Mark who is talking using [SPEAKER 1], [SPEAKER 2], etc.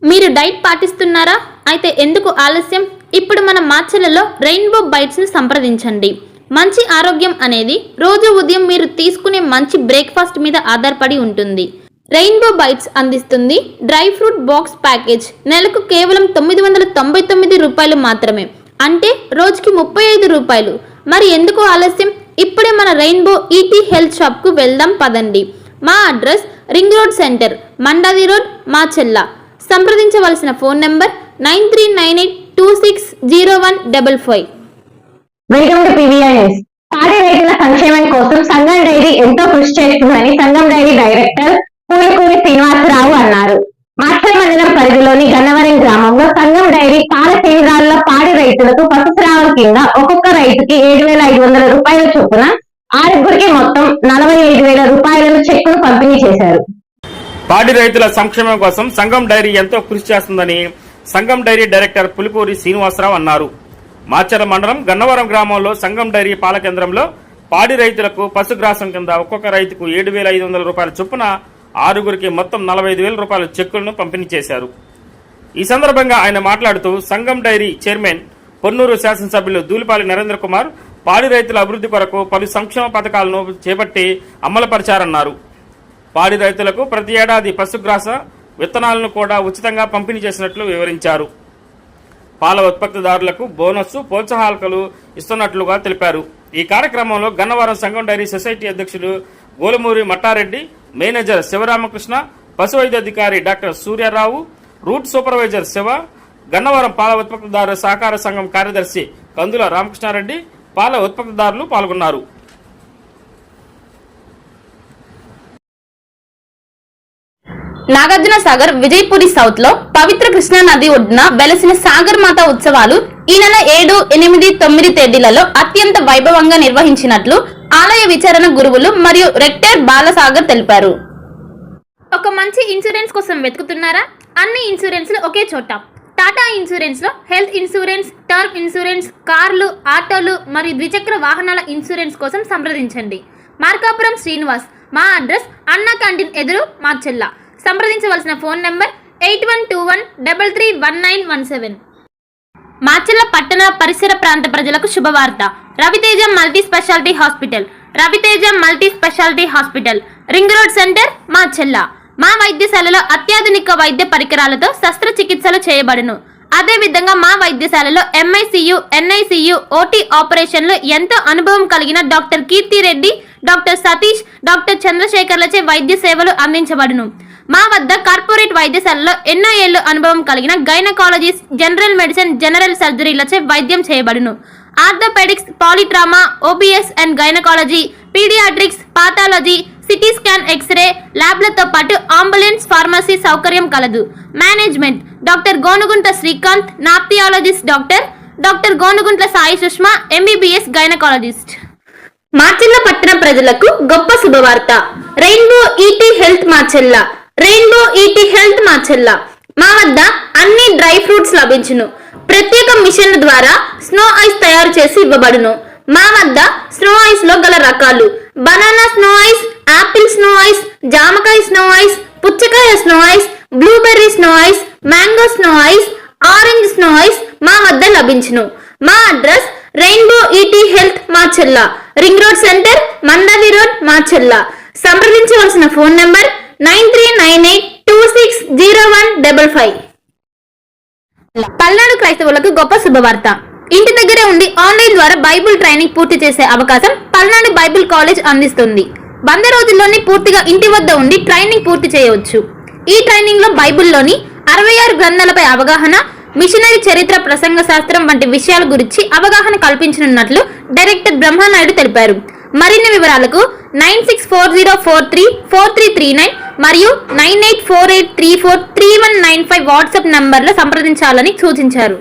[SPEAKER 1] మీరు డైట్ పాటిస్తున్నారా? అయితే ఎందుకు ఆలస్యం? ఇప్పుడు మన మాచర్లలో రెయిన్బో బైట్స్ని సంప్రదించండి. మంచి ఆరోగ్యం అనేది రోజు ఉదయం మీరు తీసుకునే మంచి బ్రేక్ఫాస్ట్ మీద ఆధారపడి ఉంటుంది. రెయిన్బో బైట్స్ అందిస్తుంది డ్రై ఫ్రూట్ బాక్స్ ప్యాకేజ్. నెలకు కేవలం 999 రూపాయలు మాత్రమే, అంటే రోజుకి 35 రూపాయలు. మరి ఎందుకు ఆలస్యం? ఇప్పుడే మన రెయిన్బో ఈటీ హెల్త్ షాప్కు వెళ్దాం పదండి. మా address ring road centre, Mandadi road, Macherla. సంప్రదించవలసిన phone number 9398260155.
[SPEAKER 2] Welcome to PVR news. పాడి రైతుల సంక్షేమం కోసం సంఘం డైరీ ఎంతో కృషి చేస్తుందని సంఘం డైరీ డైరెక్టర్ పూలకూరి శ్రీనివాసరావు అన్నారు. మాచర్ల మండలం పరిధిలోని గన్నవరం గ్రామంలో సంఘం డైరీ పాల కేంద్రాల్లో పాడి రైతులకు పశుస్రావం కింద ఒక్కొక్క రైతుకి 7,500 రూపాయల చొప్పున ఆరుగురికి మొత్తం 45,000 రూపాయలను చెక్కును పంపిణీ చేశారు.
[SPEAKER 3] పాడి రైతుల సంక్షేమం కోసం సంఘం డైరీ ఎంతో కృషి చేస్తుందని సంఘం డైరీ డైరెక్టర్ పులిపూరి శ్రీనివాసరావు అన్నారు. మాచర్ల మండలం గన్నవరం గ్రామంలో సంఘం డైరీ పాల కేంద్రంలో పాడి రైతులకు పశుగ్రాసం కింద ఒక్కొక్క రైతుకు 7,500 రూపాయల చొప్పున ఆరుగురికి మొత్తం 45,000 రూపాయల చెక్కులను పంపిణీ చేశారు. ఈ సందర్భంగా ఆయన మాట్లాడుతూ సంఘం డైరీ చైర్మన్ పొన్నూరు శాసనసభ్యులు దూలిపాలి నరేంద్ర కుమార్ పాడి రైతుల అభివృద్ధి కొరకు పలు సంక్షేమ పథకాలను చేపట్టి అమలుపరిచారన్నారు. పాడి రైతులకు ప్రతి ఏడాది పశుగ్రాస విత్తనాలను కూడా ఉచితంగా పంపిణీ చేసినట్లు వివరించారు. పాల ఉత్పత్తిదారులకు బోనస్, ప్రోత్సాహకాలు ఇస్తున్నట్లుగా తెలిపారు. ఈ కార్యక్రమంలో గన్నవరం సంఘం డైరీ సొసైటీ అధ్యక్షులు గోలమూరి మట్టారెడ్డి, మేనేజర్ శివరామకృష్ణ, పశు వైద్యాధికారి doctor Suryarao, route supervisor Siva, Gannavaram పాల ఉత్పత్తిదారుల సహకార సంఘం కార్యదర్శి కందుల రామకృష్ణారెడ్డి, పాల ఉత్పత్తిదారులు పాల్గొన్నారు.
[SPEAKER 1] నాగార్జున సాగర్ విజయపురి సౌత్ లో పవిత్ర కృష్ణా నది ఒడ్డున వెలసిన సాగర్ మాత ఉత్సవాలు ఈ నెల 7, 8, 9 తేదీలలో అత్యంత వైభవంగా నిర్వహించినట్లు ఆలయ విచారణ గురువులు మరియు రెక్టర్ బాలసాగర్ తెలిపారు. ఒక మంచి ఇన్సూరెన్స్ కోసం వెతుకుతున్నారా? అన్ని ఇన్సూరెన్స్లు ఒకే చోట. టాటా ఇన్సూరెన్స్ లో హెల్త్ ఇన్సూరెన్స్, టర్మ్ ఇన్సూరెన్స్, కార్లు, ఆటోలు మరియు ద్విచక్ర వాహనాల ఇన్సూరెన్స్ కోసం సంప్రదించండి. మార్కాపురం శ్రీనివాస్. మా అడ్రస్ అన్నా క్యాంటీన్ ఎదురు, మాచెల్ల. సంప్రదించవలసిన ఫోన్ నెంబర్ 8121331917. మాచెల్ల పట్టణ పరిసర ప్రాంత ప్రజలకు శుభవార్త. Raviteja multi speciality hospital. Raviteja multi speciality hospital, ring road centre, Macherla. మా వైద్యశాలలో అత్యాధునిక వైద్య పరికరాలతో శస్త్రచికిత్సలు చేయబడును. అదేవిధంగా మా వైద్యశాలలో ఎంఐసియు, ఎన్ఐసియు, ఓటీ ఆపరేషన్లు ఎంతో అనుభవం కలిగిన doctor Keerthireddy, doctor Satish, doctor చంద్రశేఖర్లచే వైద్య సేవలు అందించబడును. మా వద్ద కార్పొరేట్ వైద్యశాలలో ఎన్నో ఏళ్లు అనుభవం కలిగిన గైనకాలజిస్ట్, జనరల్ మెడిసిన్, జనరల్ సర్జరీలచే వైద్యం చేయబడును. Orthopaedics, polytrauma, OBS and gynaecology, paediatrics, pathology, CT scan, X-ray ల్యాబ్లతో పాటు అంబులెన్స్, ఫార్మసీ సౌకర్యం కలదు. Management doctor Gonuguntla Srikanth, nephrologist doctor Gonuguntla Sai Sushma, MBBS gynaecologist. Macherla పట్టణ ప్రజలకు గొప్ప శుభవార్త. Rainbow eat health Macherla. Rainbow eat health Macherla. మా వద్ద అన్ని డ్రై ఫ్రూట్స్ లభించును. ప్రత్యేక మిషన్ల ద్వారా స్నో ఐస్ తయారు చేసి ఇవ్వబడును. మా వద్ద స్నో ఐస్ లో గల రకాలు: banana snow ice, apple snow ice, జామకాయ స్నో ఐస్, పుచ్చకాయ snow ice, blueberry snow ice, mango snow ice, orange snow ice మా వద్ద లభించును. మా address rainbow eat health Macherla, ring road centre, Mandadi road, Macherla. సంప్రదించవలసిన ఫోన్ నెంబర్ 9398260155. పల్నాడు క్రైస్తవులకు గొప్ప శుభవార్త. ఇంటి దగ్గరే ఉండి ఆన్లైన్ ద్వారా బైబిల్ ట్రైనింగ్ పూర్తి చేసే అవకాశం పల్నాడు బైబిల్ కాలేజ్ అందిస్తుంది. 100 రోజుల్లోనే పూర్తిగా ఇంటి వద్ద ఉండి ట్రైనింగ్ పూర్తి చేయవచ్చు. ఈ ట్రైనింగ్ లో బైబిల్లోని 66 గ్రంథాలపై అవగాహన, మిషనరీ చరిత్ర, ప్రసంగ శాస్త్రం వంటి విషయాల గురించి అవగాహన కల్పించనున్నట్లు డైరెక్టర్ బ్రహ్మనాయుడు తెలిపారు. మరిన్ని వివరాలకు 9640434339 మరియు 9848343195 వాట్సాప్ నంబర్లో సంప్రదించాలని సూచించారు.